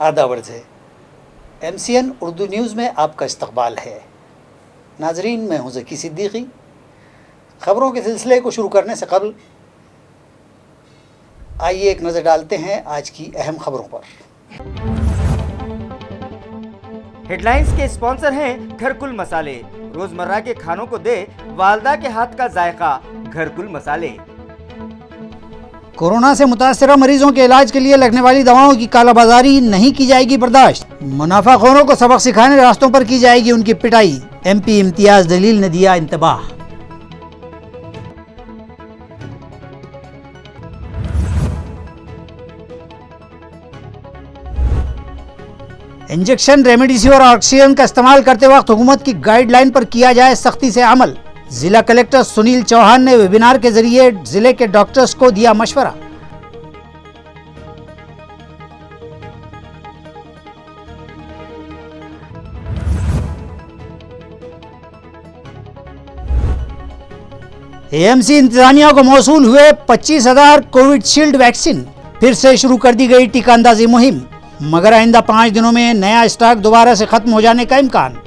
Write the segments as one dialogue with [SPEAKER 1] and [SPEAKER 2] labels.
[SPEAKER 1] आदाब अर्ज़ है। MCN उर्दू न्यूज़ में आपका इस्तकबाल है। नाजरीन, मैं हूँ ज़की सिद्दीकी। ख़बरों के सिलसिले को शुरू करने से कबल आइए एक नज़र डालते हैं आज की अहम ख़बरों पर।
[SPEAKER 2] हेडलाइंस के स्पॉन्सर हैं घरकुल मसाले। रोजमर्रा के खानों को दे वालदा के हाथ का जायका, घरकुल मसाले।
[SPEAKER 1] कोरोना से मुतासरा मरीजों के इलाज के लिए लगने वाली दवाओं की कालाबाजारी नहीं की जाएगी बर्दाश्त। मुनाफाखोरों को सबक सिखाने रास्तों पर की जाएगी उनकी पिटाई। MP इम्तियाज जलील ने दिया इंतबाह। इंजेक्शन, रेमडेसिविर और ऑक्सीजन का इस्तेमाल करते वक्त हुकूमत की गाइडलाइन पर किया जाए सख्ती से अमल। जिला कलेक्टर सुनील चौहान ने वेबिनार के जरिए जिले के डॉक्टर्स को दिया मशवरा। AMC इंतजामिया को मौसूल हुए 25,000 कोविशील्ड वैक्सीन। फिर से शुरू कर दी गई टीका अंदाजी मुहिम, मगर आइंदा 5 दिनों में नया स्टॉक दोबारा से खत्म हो जाने का इम्कान।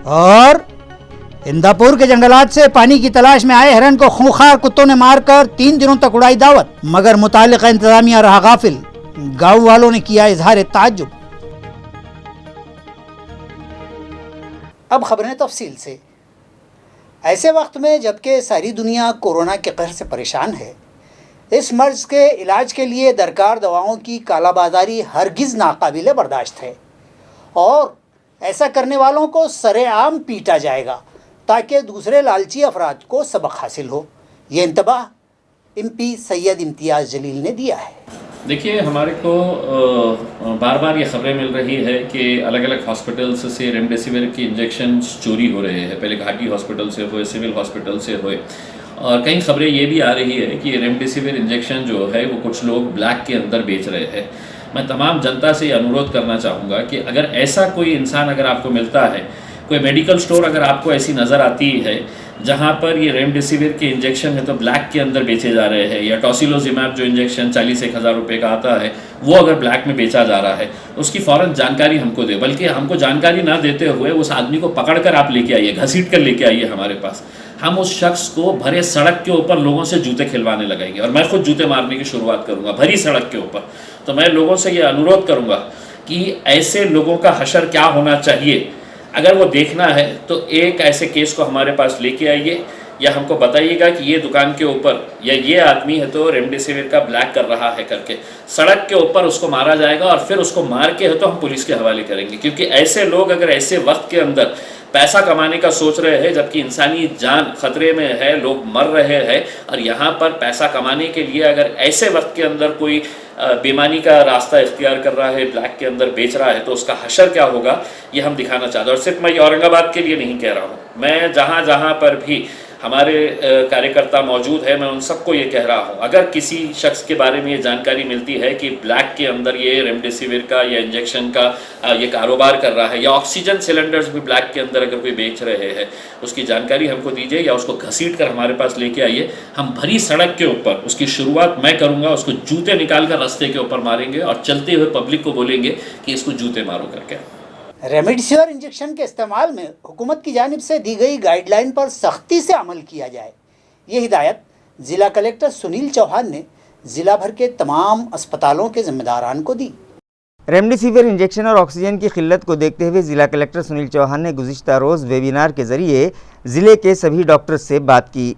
[SPEAKER 1] और इंदापुर के जंगलात से पानी की तलाश में आए हिरन को खूंखार कुत्तों ने मारकर 3 दिनों तक उड़ाई दावत, मगर मुतालिका इंतजामिया रहा गाफिल। गांव वालों ने किया इजहार ताज्जुब। अब खबरें तफसील से। ऐसे वक्त में जबकि सारी दुनिया कोरोना के कहर से परेशान है, इस मर्ज के इलाज के लिए दरकार दवाओं की कालाबाजारी हरगिज़ नाकाबिले बर्दाश्त है और ऐसा करने वालों को सरेआम पीटा जाएगा ताकि दूसरे लालची अफराद को सबक हासिल हो। ये इंतबाह MP सैयद इम्तियाज़ जलील ने दिया है।
[SPEAKER 3] देखिए, हमारे को बार बार ये खबरें मिल रही है कि अलग अलग हॉस्पिटल्स से रेमडेसिविर की इंजेक्शन चोरी हो रहे हैं। पहले घाटी हॉस्पिटल से हुए, सिविल हॉस्पिटल से हुए, और कई खबरें ये भी आ रही है कि रेमडेसिविर इंजेक्शन जो है वो कुछ लोग ब्लैक के अंदर बेच रहे हैं। मैं तमाम जनता से ये अनुरोध करना चाहूँगा कि अगर ऐसा कोई इंसान अगर आपको मिलता है, कोई मेडिकल स्टोर अगर आपको ऐसी नज़र आती है जहाँ पर ये रेमडेसिविर के इंजेक्शन है तो ब्लैक के अंदर बेचे जा रहे हैं, या टॉसिलोजिमैब जो इंजेक्शन 40-1,000 रुपये का आता है वो अगर ब्लैक में बेचा जा रहा है, उसकी फ़ौरन जानकारी हमको दे। बल्कि हमको जानकारी ना देते हुए उस आदमी को पकड़ कर आप लेके आइए, घसीट कर लेके आइए हमारे पास। हम उस शख्स को भरे सड़क के ऊपर लोगों से जूते खिलवाने लगाएंगे और मैं खुद जूते मारने की शुरुआत करूँगा भरी सड़क के ऊपर। तो मैं लोगों से ये अनुरोध करूँगा कि ऐसे लोगों का हशर क्या होना चाहिए, अगर वो देखना है तो एक ऐसे केस को हमारे पास लेके आइए, या हमको बताइएगा कि ये दुकान के ऊपर या ये आदमी है तो रेमडेसिविर का ब्लैक कर रहा है करके सड़क के ऊपर उसको मारा जाएगा और फिर उसको मार के है तो हम पुलिस के हवाले करेंगे। क्योंकि ऐसे लोग अगर ऐसे वक्त के अंदर पैसा कमाने का सोच रहे हैं जबकि इंसानी जान खतरे में है, लोग मर रहे हैं, और यहाँ पर पैसा कमाने के लिए अगर ऐसे वक्त के अंदर कोई बेईमानी का रास्ता इख्तियार कर रहा है, ब्लैक के अंदर बेच रहा है, तो उसका हशर क्या होगा ये हम दिखाना चाहते हैं। और सिर्फ मैं ये औरंगाबाद के लिए नहीं कह रहा हूँ, मैं जहाँ जहाँ पर भी हमारे कार्यकर्ता मौजूद है मैं उन सबको ये कह रहा हूँ, अगर किसी शख्स के बारे में ये जानकारी मिलती है कि ब्लैक के अंदर ये रेमडेसिविर का या इंजेक्शन का ये कारोबार कर रहा है, या ऑक्सीजन सिलेंडर्स भी ब्लैक के अंदर अगर कोई बेच रहे हैं, उसकी जानकारी हमको दीजिए या उसको घसीट कर हमारे पास लेके आइए। हम भरी सड़क के ऊपर उसकी शुरुआत मैं करूँगा, उसको जूते निकाल कर रास्ते के ऊपर मारेंगे और चलते हुए पब्लिक को बोलेंगे कि इसको जूते मारो करके।
[SPEAKER 1] रेमडेसिविर इंजेक्शन के इस्तेमाल में हुकूमत की जानिब से दी गई गाइडलाइन पर सख्ती से अमल किया जाए, ये हिदायत ज़िला कलेक्टर सुनील चौहान ने ज़िला भर के तमाम अस्पतालों के ज़िम्मेदारान को दी।
[SPEAKER 2] रेमडेसिविर इंजेक्शन और ऑक्सीजन की किल्लत को देखते हुए ज़िला कलेक्टर सुनील चौहान ने गुज़िश्ता रोज़ वेबिनार के ज़रिए ज़िले के सभी डॉक्टर्स से बात की।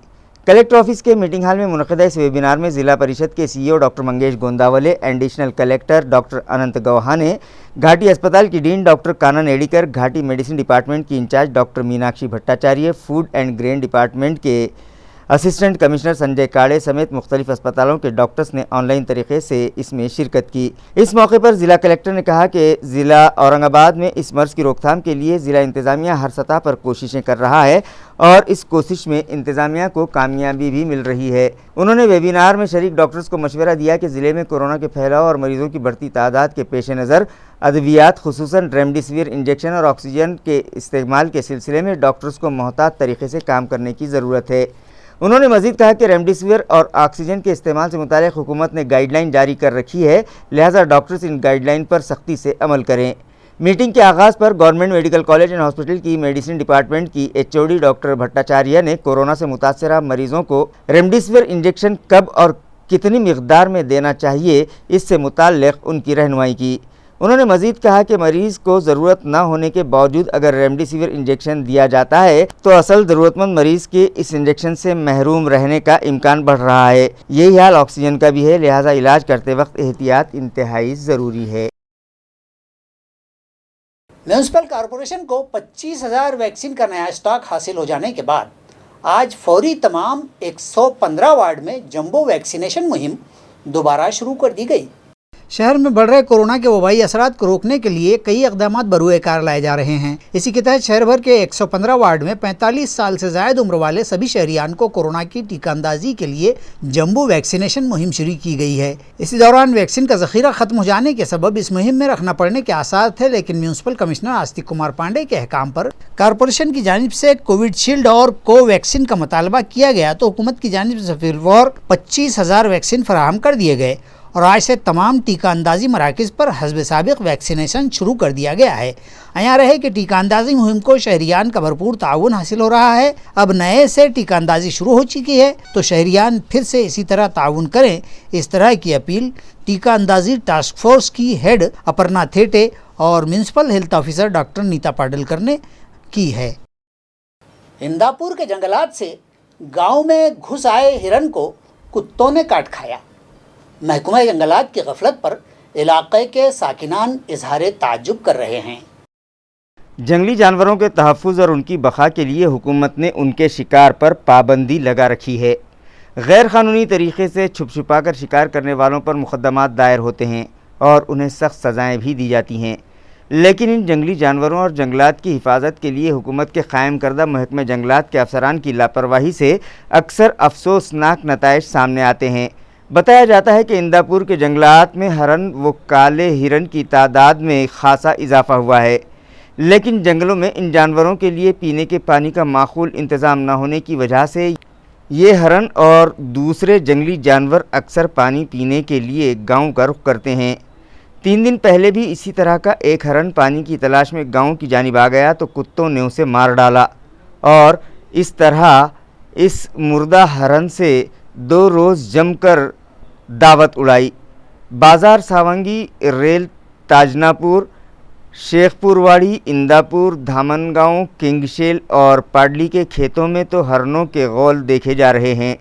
[SPEAKER 2] कलेक्टर ऑफिस के मीटिंग हॉल में मुनक़िदा इस वेबिनार में ज़िला परिषद के CEO doctor Mangesh Gondavale, additional collector doctor Anant Gauhane, Ghati अस्पताल की dean doctor Kanan Edikar, Ghati medicine department की incharge doctor Meenakshi Bhattacharya, food and grain department के असिस्टेंट कमिश्नर संजय काड़े समेत मुख्तलिफ अस्पतालों के डॉक्टर्स ने ऑनलाइन तरीके से इसमें शिरकत की। इस मौके पर ज़िला कलेक्टर ने कहा कि ज़िला औरंगाबाद में इस मर्ज़ की रोकथाम के लिए ज़िला इंतज़ामिया हर सतह पर कोशिशें कर रहा है और इस कोशिश में इंतज़ामिया को कामयाबी भी मिल रही है। उन्होंने वेबिनार में शरीक डॉक्टर्स को मशवरा दिया कि ज़िले में कोरोना के फैलाव और मरीज़ों की बढ़ती तादाद के पेश नज़र ادویات خصوصاً ریمڈیسیویر انجیکشن اور آکسیجن کے استعمال کے سلسلے میں ڈاکٹرز کو محتاط طریقے سے کام کرنے کی ضرورت ہے۔ انہوں نے مزید کہا کہ ریمڈیسیویر اور آکسیجن کے استعمال سے متعلق حکومت نے گائیڈ لائن جاری کر رکھی ہے، لہٰذا ڈاکٹرز ان گائیڈ لائن پر سختی سے عمل کریں۔ میٹنگ کے آغاز پر government medical college and hospital کی میڈیسن ڈپارٹمنٹ کی HOD ڈاکٹر بھٹاچاریہ نے کورونا سے متاثرہ مریضوں کو ریمڈیسیویر انجیکشن کب اور کتنی مقدار میں دینا چاہیے اس سے متعلق ان کی رہنمائی کی۔ انہوں نے مزید کہا کہ مریض کو ضرورت نہ ہونے کے باوجود اگر ریمڈیسیویر انجیکشن دیا جاتا ہے تو اصل ضرورت مند مریض کے اس انجیکشن سے محروم رہنے کا امکان بڑھ رہا ہے۔ یہی حال آکسیجن کا بھی ہے، لہٰذا علاج کرتے وقت احتیاط انتہائی ضروری ہے۔
[SPEAKER 1] میونسپل کارپوریشن کو 25,000 ویکسین کا نیا اسٹاک حاصل ہو جانے کے بعد آج فوری تمام 115 وارڈ میں جمبو ویکسینیشن مہم دوبارہ شروع کر دی گئی۔ شہر میں بڑھ رہے کورونا کے وبائی اثرات کو روکنے کے لیے کئی اقدامات بروئے کار لائے جا رہے ہیں۔ اسی کے تحت شہر بھر کے 115 وارڈ میں 45 سال سے زائد عمر والے سبھی شہریان کو کورونا کی ٹیکہ اندازی کے لیے جمبو ویکسینیشن مہم شروع کی گئی ہے۔ اسی دوران ویکسین کا ذخیرہ ختم ہو جانے کے سبب اس مہم میں رکھنا پڑنے کے آثار تھے، لیکن میونسپل کمشنر آستک کمار پانڈے کے احکام پر کارپوریشن کی جانب سے کووڈ شیلڈ اور کو ویکسین کا مطالبہ کیا گیا تو حکومت کی جانب سے فی الفور 25,000 ویکسین فراہم کر دیے گئے اور آج سے تمام ٹیکہ اندازی مراکز پر حسب سابق ویکسینیشن شروع کر دیا گیا ہے۔ عیاں رہے کہ ٹیکہ اندازی مہم کو شہریان کا بھرپور تعاون حاصل ہو رہا ہے۔ اب نئے سے ٹیکہ اندازی شروع ہو چکی ہے تو شہریان پھر سے اسی طرح تعاون کریں، اس طرح کی اپیل ٹیکہ اندازی ٹاسک فورس کی ہیڈ اپرنا تھیٹے اور میونسپل ہیلتھ آفیسر ڈاکٹر نیتا پاڈلکر نے کی ہے۔ انداپور کے جنگلات سے گاؤں میں گھس آئے ہرن کو کتوں نے کاٹ کھایا۔ محکمہ جنگلات کی غفلت پر علاقے کے ساکنان اظہار تعجب کر رہے ہیں۔
[SPEAKER 2] جنگلی جانوروں کے تحفظ اور ان کی بقا کے لیے حکومت نے ان کے شکار پر پابندی لگا رکھی ہے۔ غیر قانونی طریقے سے چھپ چھپا کر شکار کرنے والوں پر مقدمات دائر ہوتے ہیں اور انہیں سخت سزائیں بھی دی جاتی ہیں، لیکن ان جنگلی جانوروں اور جنگلات کی حفاظت کے لیے حکومت کے قائم کردہ محکمہ جنگلات کے افسران کی لاپرواہی سے اکثر افسوسناک نتائج سامنے آتے ہیں۔ بتایا جاتا ہے کہ انداپور کے جنگلات میں ہرن و کالے ہرن کی تعداد میں خاصا اضافہ ہوا ہے، لیکن جنگلوں میں ان جانوروں کے لیے پینے کے پانی کا معقول انتظام نہ ہونے کی وجہ سے یہ ہرن اور دوسرے جنگلی جانور اکثر پانی پینے کے لیے گاؤں کا رخ کرتے ہیں۔ 3 دن پہلے بھی اسی طرح کا ایک ہرن پانی کی تلاش میں گاؤں کی جانب آ گیا تو کتوں نے اسے مار ڈالا اور اس طرح اس مردہ ہرن سے 2 روز جم کر دعوت اڑائی۔ بازار ساونگی، ریل تاجناپور، شیخ پورواڑی، انداپور، دھامن گاؤں، کنگشیل اور پاڈلی کے کھیتوں میں تو ہرنوں کے غول دیکھے جا رہے ہیں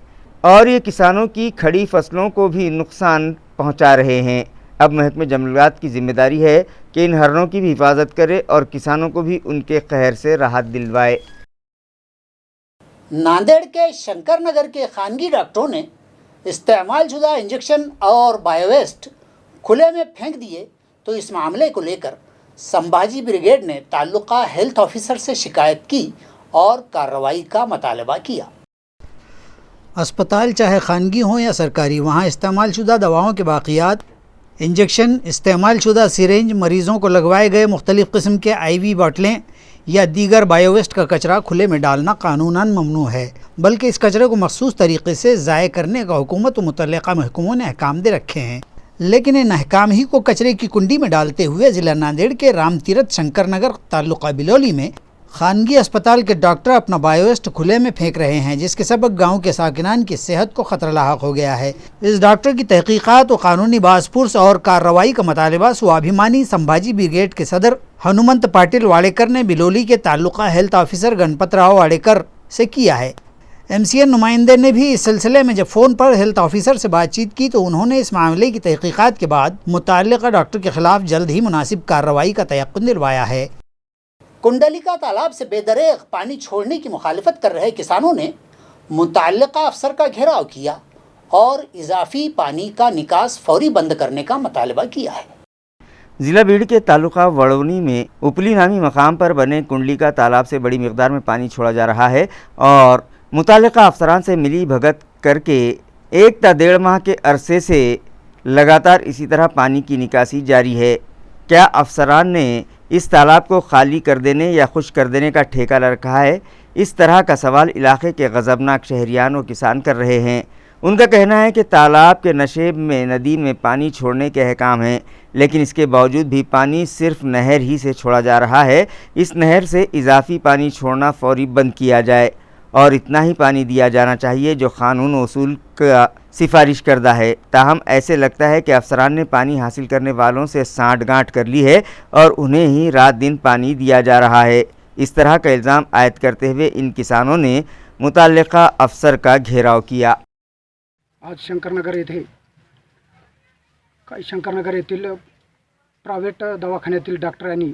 [SPEAKER 2] اور یہ کسانوں کی کھڑی فصلوں کو بھی نقصان پہنچا رہے ہیں۔ اب محکمہ جنگلات کی ذمہ داری ہے کہ ان ہرنوں کی بھی حفاظت کرے اور کسانوں کو بھی ان کے قہر سے راحت دلوائے۔
[SPEAKER 1] ناندیڑ کے شنکر نگر کے خانگی ڈاکٹروں نے استعمال شدہ انجیکشن اور بایو ویسٹ کھلے میں پھینک دیے تو اس معاملے کو لے کر سمبھاجی بریگیڈ نے تعلقہ ہیلتھ آفیسر سے شکایت کی اور کارروائی کا مطالبہ کیا۔ اسپتال چاہے خانگی ہوں یا سرکاری، وہاں استعمال شدہ دواؤں کے باقیات، انجیکشن، استعمال شدہ سرنج، مریضوں کو لگوائے گئے مختلف قسم کے IV باٹلیں یا دیگر بایو ویسٹ کا کچرا کھلے میں ڈالنا قانوناً ممنوع ہے، بلکہ اس کچرے کو مخصوص طریقے سے ضائع کرنے کا حکومت و متعلقہ محکموں نے احکام دے رکھے ہیں، لیکن ان احکام ہی کو کچرے کی کنڈی میں ڈالتے ہوئے ضلع ناندیڑ کے رام تیرتھ شنکر نگر تعلقہ بلولی میں خانگی اسپتال کے ڈاکٹر اپنا بایو ویسٹ کھلے میں پھینک رہے ہیں، جس کے سبب گاؤں کے ساکنان کی صحت کو خطرہ لاحق ہو گیا ہے۔ اس ڈاکٹر کی تحقیقات و قانونی باز پرس اور کارروائی کا مطالبہ سوابھیمانی سمبھاجی بریگیڈ کے صدر ہنومنت پاٹل واڑیکر نے بلولی کے تعلقہ ہیلتھ آفیسر گنپت راؤ واڑیکر سے کیا ہے۔ MCN نمائندے نے بھی اس سلسلے میں جب فون پر ہیلتھ آفیسر سے بات چیت کی تو انہوں نے اس معاملے کی تحقیقات کے بعد متعلقہ ڈاکٹر کے خلاف جلد ہی مناسب کارروائی کا تیقن دلوایا ہے۔ کنڈلیکا تالاب سے بے دریغ پانی چھوڑنے کی مخالفت کر رہے کسانوں نے متعلقہ افسر کا گھیراؤ کیا اور اضافی پانی کا نکاس فوری بند کرنے کا مطالبہ کیا ہے۔
[SPEAKER 2] ضلع بیڑ کے تعلقہ وڑونی میں اپلی نامی مقام پر بنے کنڈلیکا تالاب سے بڑی مقدار میں پانی چھوڑا جا رہا ہے اور متعلقہ افسران سے ملی بھگت کر کے 1 تا 1.5 ماہ کے عرصے سے لگاتار اسی طرح پانی کی نکاسی جاری ہے۔ کیا افسران نے اس تالاب کو خالی کر دینے یا خشک کر دینے کا ٹھیکہ لے رکھا ہے؟ اس طرح کا سوال علاقے کے غضبناک شہریان و کسان کر رہے ہیں۔ ان کا کہنا ہے کہ تالاب کے نشیب میں ندی میں پانی چھوڑنے کے احکام ہیں، لیکن اس کے باوجود بھی پانی صرف نہر ہی سے چھوڑا جا رہا ہے۔ اس نہر سے اضافی پانی چھوڑنا فوری بند کیا جائے اور اتنا ہی پانی دیا جانا چاہیے جو قانون و اصول کا سفارش کردہ ہے۔ تاہم ایسے لگتا ہے کہ افسران نے پانی حاصل کرنے والوں سے سانٹھ گانٹھ کر لی ہے اور انہیں ہی رات دن پانی دیا جا رہا ہے۔ اس طرح کا الزام عائد کرتے ہوئے ان کسانوں نے متعلقہ افسر کا گھیراؤ کیا۔
[SPEAKER 4] आज शंकरनगर येथे शंकरनगर येथील प्रायव्हेट दवाखान्यातील डॉक्टरांनी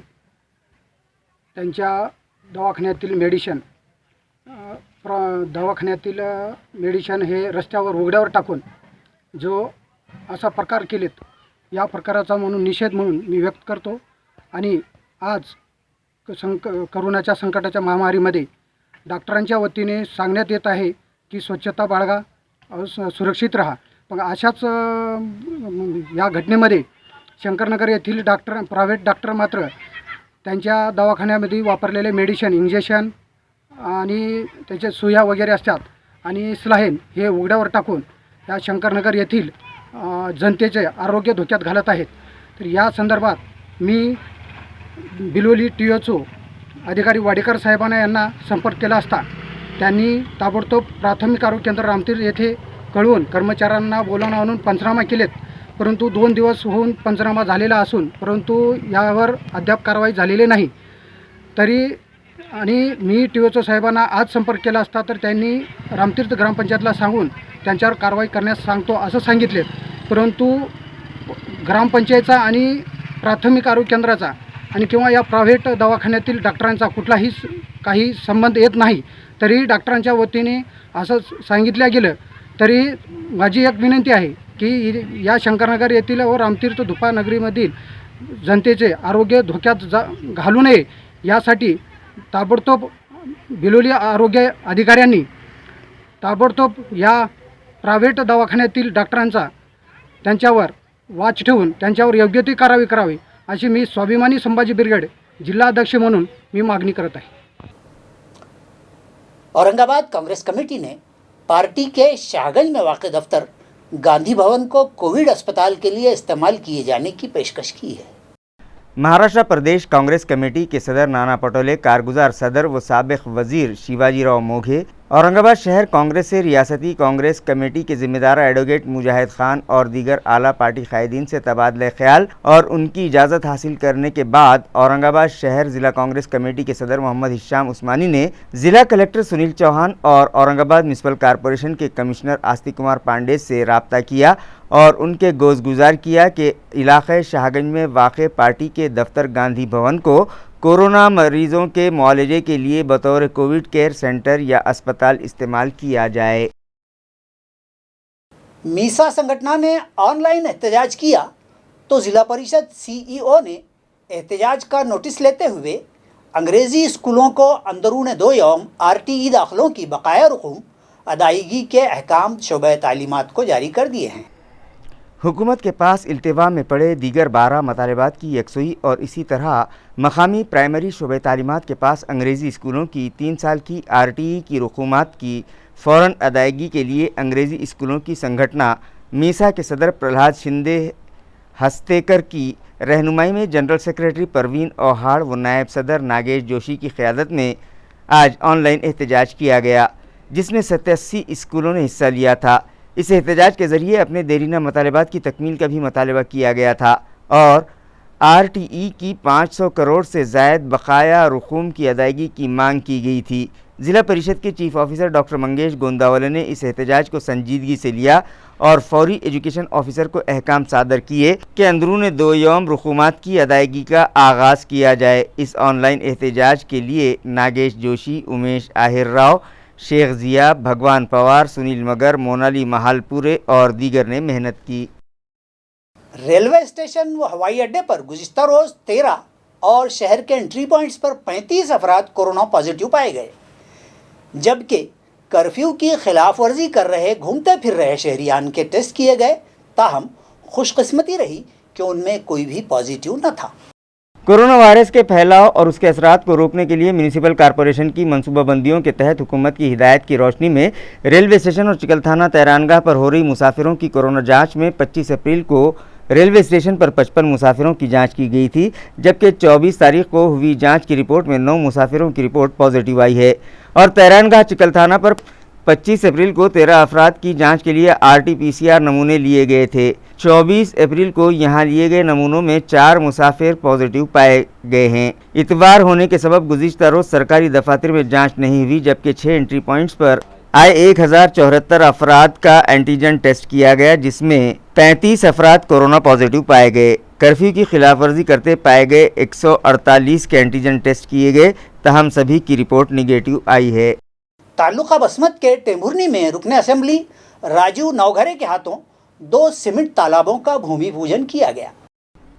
[SPEAKER 4] त्यांच्या दवाखान्यातील मेडिशन हे रस्त्यावर उघड्यावर टाकून जो असा प्रकार केलेत, या प्रकाराचा म्हणून निषेध म्हणून मी व्यक्त करतो। आणि आज करोनाच्या संकटाच्या महामारीमध्ये डॉक्टरांच्या वतीने सांगण्यात येत आहे की स्वच्छता बाळगा, सुरक्षित राहा। पण अशाच या घटनेमध्ये शंकरनगर येथील प्रायव्हेट डॉक्टर मात्र त्यांच्या दवाखान्यामध्ये वापरलेले मेडिशन, इंजेक्शन आणि त्याचे सुया वगैरे असतात आणि स्लाईन हे उघड्यावर टाकून या शंकरनगर येथील जनतेचे आरोग्य धोक्यात घालत आहेत। तर या संदर्भात मी बिलोली TOO अधिकारी वाडेकर साहेबांना यांना संपर्क केला असता त्यांनी ताबडतोब प्राथमिक आरोग्य केंद्र रामतीर्थ येथे कळवून कर्मचाऱ्यांना बोलावून आणून पंचनामा केलेत, परंतु 2 दिवस होऊन पंचनामा झालेला असून परंतु यावर अद्याप कारवाई झालेली नाही। तरी आणि मी TOO साहेबांना आज संपर्क केला असता तर त्यांनी रामतीर्थ ग्रामपंचायतला सांगून त्यांच्यावर कारवाई करण्यास सांगतो असं सांगितले, परंतु ग्रामपंचायतचा आणि प्राथमिक आरोग्य केंद्राचा आणि किंवा या प्रायव्हेट दवाखान्यातील डॉक्टरांचा कुठलाही काही संबंध येत नाही। तरी डॉक्टरांच्या वतीने असं सांगितलं गेलं तरी माझी एक विनंती आहे की या शंकरनगर येथील व रामतीर्थ धुपा नगरीमधील जनतेचे आरोग्य धोक्यात घालू नये यासाठी ताबडतोब बिलोली आरोग्य अधिकाऱ्यांनी ताबडतोब या प्रायव्हेट दवाखान्यातील डॉक्टरांचा त्यांच्यावर वाच ठेवून त्यांच्यावर योग्य ती कारवाई करावी अशी मी स्वाभिमानी संभाजी ब्रिगेड जिल्हाध्यक्ष म्हणून मी मागणी करत आहे।
[SPEAKER 1] औरंगाबाद कांग्रेस कमेटी ने पार्टी के शाहगंज में वाक़ दफ्तर गांधी भवन को कोविड अस्पताल के लिए इस्तेमाल किए जाने की पेशकश की है।
[SPEAKER 2] महाराष्ट्र प्रदेश कांग्रेस कमेटी के सदर नाना पटोले, कारगुजार सदर व साबिक वजीर शिवाजीराव मोघे, औरंगाबाद शहर कांग्रेस से रियासती कांग्रेस कमेटी के जिम्मेदार एडवोकेट मुजाहिद खान और दीगर आला पार्टी कायदीन से तबादला ख्याल और उनकी इजाज़त हासिल करने के बाद औरंगाबाद शहर ज़िला कांग्रेस कमेटी के सदर मोहम्मद हिशाम उस्मानी ने ज़िला कलेक्टर सुनील चौहान और औरंगाबाद म्यूनसिपल कॉरपोरेशन के कमिश्नर आस्तिक कुमार पांडे से रब्ता किया और उनके गोशगुजार किया कि इलाक़े शाहगंज में वाक़ पार्टी के दफ्तर गांधी भवन को कोरोना मरीज़ों के मुआलजे के लिए बतौर कोविड केयर सेंटर या अस्पताल इस्तेमाल किया जाए।
[SPEAKER 1] मीसा संगठन ने ऑनलाइन एहतजाज किया तो ज़िला परिषद CEO ने एहतजाज का नोटिस लेते हुए अंग्रेज़ी स्कूलों को अंदरून 2 यौम RTE दाखिलों की बकाया रकूम अदायगी के अहकाम शोबे तालीमात को जारी कर दिए हैं।
[SPEAKER 2] हुकूमत के पास इल्तिवा में पड़े दीगर 12 मतालबात की यकसुई और इसी तरह मकामी प्राइमरी शोबे तालीमात के पास अंग्रेज़ी स्कूलों की 3 साल की RTE की रकूमात की फ़ौरन अदायगी के लिए अंग्रेज़ी स्कूलों की संगठना मीसा के सदर प्रहलाद शिंदे हस्तेकर की रहनुमाई में जनरल सेक्रेटरी परवीन औहाड़ व नायब सदर नागेश जोशी की क़यादत में आज ऑनलाइन एहतजाज किया गया, जिसमें 87 स्कूलों ने हिस्सा लिया था। इस एहतजाज के ज़रिए अपने देरीना मतालबात की तकमील का भी मुतालबा किया गया था और RTE की 500 करोड़ से ज़ायद बकाया रकूम की अदायगी की मांग की गई थी। ज़िला परिषद के chief officer doctor Mangesh Gondavale ने इस एहतजाज को संजीदगी से लिया और फौरी एजुकेशन ऑफिसर को अहकाम सादर किए कि अंदरून 2 यौम रकूमात की अदायगी का आगाज़ किया जाए। इस ऑनलाइन एहतजाज के लिए नागेश जोशी, उमेश आहिर राव, शेख ज़िया, भगवान पवार, सुनील मगर, मोनाली महालपुरे और दीगर ने मेहनत की।
[SPEAKER 1] रेलवे स्टेशन व हवाई अड्डे पर गुज़िश्ता रोज़ 13 और शहर के एंट्री पॉइंट्स पर 35 अफराद कोरोना पॉजिटिव पाए गए, जबकि कर्फ्यू की खिलाफ वर्जी कर रहे घूमते फिर रहे शहरियान के टेस्ट किए गए। ताहम खुशकिस्मती रही कि उनमें कोई भी पॉजिटिव न था।
[SPEAKER 2] कोरोना वायरस के फैलाव और उसके असरात को रोकने के लिए म्यूनिसिपल कॉरपोरेशन की मनसूबाबंदियों के तहत हुकूमत की हिदायत की रोशनी में रेलवे स्टेशन और चिकलथाना तैरानगाह पर हो रही मुसाफिरों की कोरोना जांच में 25 अप्रैल को रेलवे स्टेशन पर 55 मुसाफिरों की जांच की गई थी, जबकि 24 तारीख को हुई जांच की रिपोर्ट में 9 मुसाफिरों की रिपोर्ट पॉजिटिव आई है और तैरानगाह चिकलथाना पर 25 अप्रैल को 13 अफराद की जांच के लिए RT-PCR नमूने लिए गए थे। 24 अप्रैल को यहां लिए गए नमूनों में 4 मुसाफिर पॉजिटिव पाए गए हैं। इतवार होने के सबब गुज़िश्ता रोज़ सरकारी दफातर में जांच नहीं हुई, जबकि 6 एंट्री पॉइंट्स पर आए 1074 अफराद का एंटीजन टेस्ट किया गया, जिसमें 35 अफराद कोरोना पॉजिटिव पाए गए। कर्फ्यू की खिलाफवर्जी करते पाए गए 148 के एंटीजन टेस्ट किए गए, तहम सभी की रिपोर्ट निगेटिव आई है।
[SPEAKER 1] तालुका बसमत के टेम्भुर्नी में रुकने असेंबली राजू नवघरे के हाथों 2 सीमेंट तालाबों का भूमि पूजन किया गया।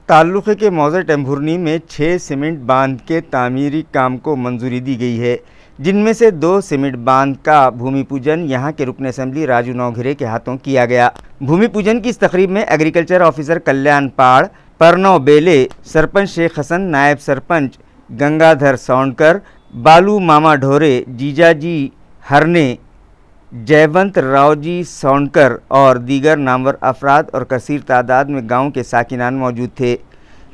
[SPEAKER 2] ताल्लुक़े के मौज़े टेम्भुर्नी में 6 सीमेंट बांध के तामीरी काम को मंजूरी दी गई है, जिनमें से 2 सीमेंट बांध का भूमि पूजन यहाँ के रुकन असेंबली राजू नवघरे के हाथों किया गया। भूमि पूजन की इस तकरीब में एग्रीकल्चर ऑफिसर कल्याण पाड़, परनौ बेले, सरपंच शेख हसन, नायब सरपंच गंगाधर सौंडकर, बालू मामा ढोरे, जीजाजी हरने, जयवंत रावजी सौंडकर और दीगर नामवर अफराद और कसीर तादाद में गांव के साकिनान मौजूद थे।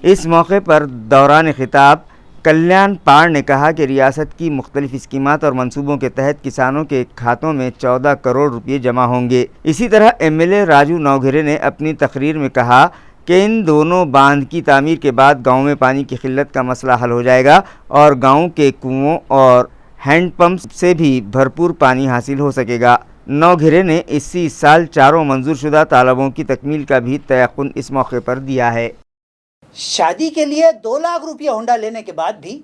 [SPEAKER 2] इस मौके पर दौरान खिताब कल्याण पाड़ ने कहा कि रियासत की मुख्तलिफ स्कीमात और मंसूबों के तहत किसानों के खातों में 14 करोड़ रुपये जमा होंगे। इसी तरह MLA राजू नवघरे ने अपनी तकरीर में कहा कि इन दोनों बांध की तामीर के बाद गाँव में पानी की किल्लत का मसला हल हो जाएगा और गाँव के कुओं और हैंड पंप से भी भरपूर पानी हासिल हो सकेगा। नवघरे ने इसी साल 4 मंजूरशुदा तालाबों की तकमील का भी तयक़ुन इस मौके पर दिया है।
[SPEAKER 1] शादी के लिए 2 लाख रुपया होंडा लेने के बाद भी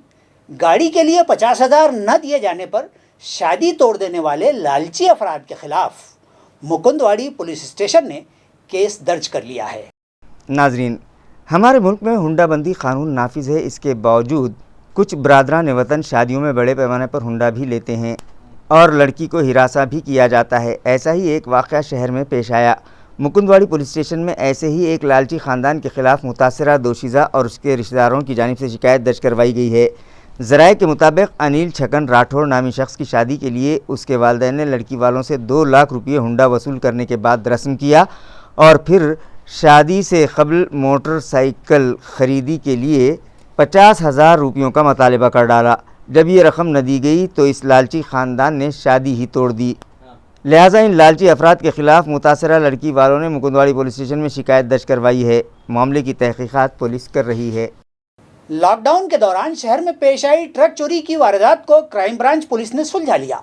[SPEAKER 1] गाड़ी के लिए 50,000 न दिए जाने पर शादी तोड़ देने वाले लालची अफराद के खिलाफ मुकुंदवाड़ी पुलिस स्टेशन ने केस दर्ज कर लिया है।
[SPEAKER 2] नाजरीन, हमारे मुल्क में हुंडाबंदी कानून नाफिज है, इसके बावजूद कुछ बरादरान वतन शादियों में बड़े पैमाने पर हुंडा भी लेते हैं और लड़की को हिरासा भी किया जाता है। ऐसा ही एक वाक़या शहर में पेश आया। मुकुंदवाड़ी पुलिस स्टेशन में ऐसे ही एक लालची ख़ानदान के ख़िलाफ़ मुतासरा दोशीज़ा और उसके रिश्तेदारों की जानिब से शिकायत दर्ज करवाई गई है। ज़राए के मुताबिक अनिल छकन राठौड़ नामी शख्स की शादी के लिए उसके वालिदैन ने लड़की वालों से 2 लाख रुपये हुंडा वसूल करने के बाद रस्म किया और फिर शादी से क़ब्ल मोटरसाइकिल ख़रीदी के लिए 50,000 रुपयों का मुतालबा कर डाला। जब ये रकम न दी गई तो इस लालची ख़ानदान ने शादी ही तोड़ दी। लिहाजा इन लालची अफराद के ख़िलाफ़ मुतासरा लड़की वालों ने मुकुंदवाड़ी पुलिस स्टेशन में शिकायत दर्ज करवाई है। मामले की तहक़ीक़ात पुलिस कर रही है।
[SPEAKER 1] लॉकडाउन के दौरान शहर में पेश आई ट्रक चोरी की वारदात को क्राइम ब्रांच पुलिस ने सुलझा लिया।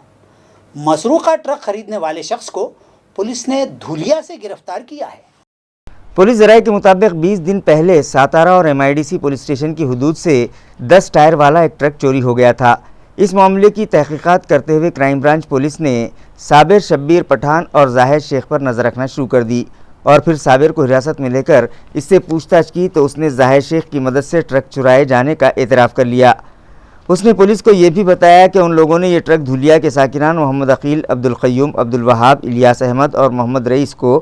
[SPEAKER 1] मसरूक़ा ट्रक खरीदने वाले शख्स को पुलिस ने धुलिया से गिरफ्तार किया है।
[SPEAKER 2] पुलिस ज़राए के मुताबिक 20 दिन पहले सातारा और MIDC पुलिस स्टेशन की हदूद से 10 टायर वाला एक ट्रक चोरी हो गया था। इस मामले की तहक़ीक़ात करते हुए क्राइम ब्रांच पुलिस ने साबिर शब्बीर पठान और जाहिर शेख पर नज़र रखना शुरू कर दी और फिर साबिर को हिरासत में लेकर इससे पूछताछ की तो उसने जाहिर शेख की मदद से ट्रक चुराए जाने का एतराफ़ कर लिया। उसने पुलिस को ये भी बताया कि उन लोगों ने ये ट्रक धुलिया के साकिनान मोहम्मद अकील, अब्दुल क़य्यूम, अब्दुल वहाब, इलियास अहमद और मोहम्मद रईस को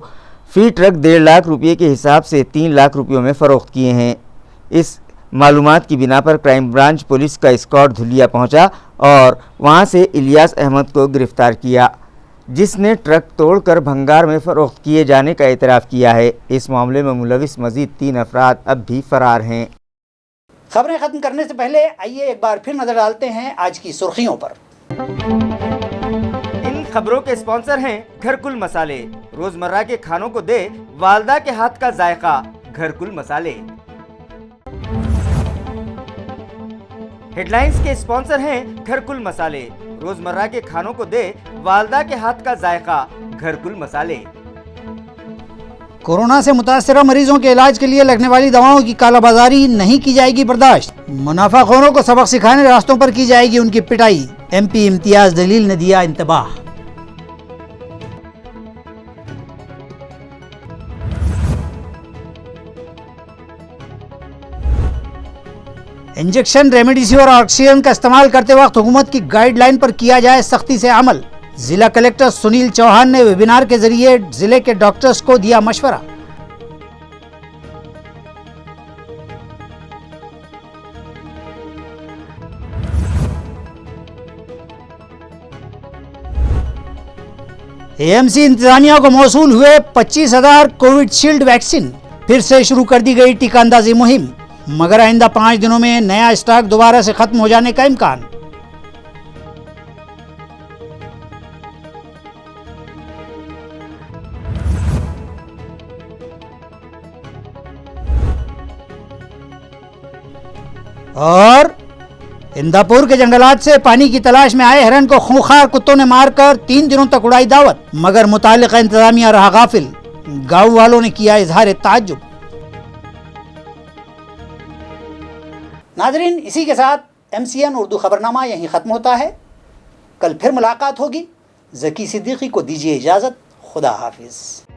[SPEAKER 2] फ़ी ट्रक 1.5 लाख रुपये के हिसाब से 3 लाख रुपयों में फ़रोख्त किए हैं। इस मालूमात की बिना पर क्राइम ब्रांच पुलिस का स्क्वाड धुलिया पहुंचा और वहां से इलियास अहमद को गिरफ्तार किया, जिसने ट्रक तोड़कर भंगार में फ़रोख्त किए जाने का एतराफ़ किया है। इस मामले में मुलविस मज़ीद 3 अफराद अब भी फ़रार हैं।
[SPEAKER 1] खबरें ख़त्म करने से पहले आइए एक बार फिर नज़र डालते हैं आज की सुर्खियों पर।
[SPEAKER 2] इन खबरों के स्पॉन्सर हैं घरकुल मसाले। रोजमर्रा के खानों को दे वालदा के हाथ का जायका, घरकुल मसाले। हेडलाइंस के स्पॉन्सर हैं घरकुल मसाले। रोजमर्रा के खानों को दे वालदा के हाथ का जायका, घरकुल मसाले।
[SPEAKER 1] कोरोना से मुतासरा मरीजों के इलाज के लिए लगने वाली दवाओं की कालाबाजारी नहीं की जाएगी बर्दाश्त। मुनाफाखोरों को सबक सिखाने रास्तों पर की जाएगी उनकी पिटाई। MP इम्तियाज जलील ने दिया इंतबाह। इंजेक्शन, रेमडेसिविर और ऑक्सीजन का इस्तेमाल करते वक्त हुकूमत की गाइडलाइन पर किया जाए सख्ती से अमल। जिला कलेक्टर सुनील चौहान ने वेबिनार के जरिए जिले के डॉक्टर्स को दिया मशवरा। एएमसी इंतजामिया को मौसूल हुए 25,000 कोविड शील्ड वैक्सीन। फिर से शुरू कर दी गई टीका अंदाजी मुहिम, मगर आइंदा 5 दिनों में नया स्टॉक दोबारा से खत्म हो जाने का इम्कान। और इंदापुर के जंगलात से पानी की तलाश में आए हिरन को खूंखार कुत्तों ने मारकर 3 दिनों तक उड़ाई दावत, मगर मुतालिका इंतजामिया रहा गाफिल। गांव वालों ने किया इजहार ताज्जुब। नाजरीन, इसी के साथ MCN उर्दू खबरनामा यहीं ख़त्म होता है। कल फिर मुलाकात होगी। ज़की सिद्दीकी को दीजिए इजाज़त। खुदा हाफिज़।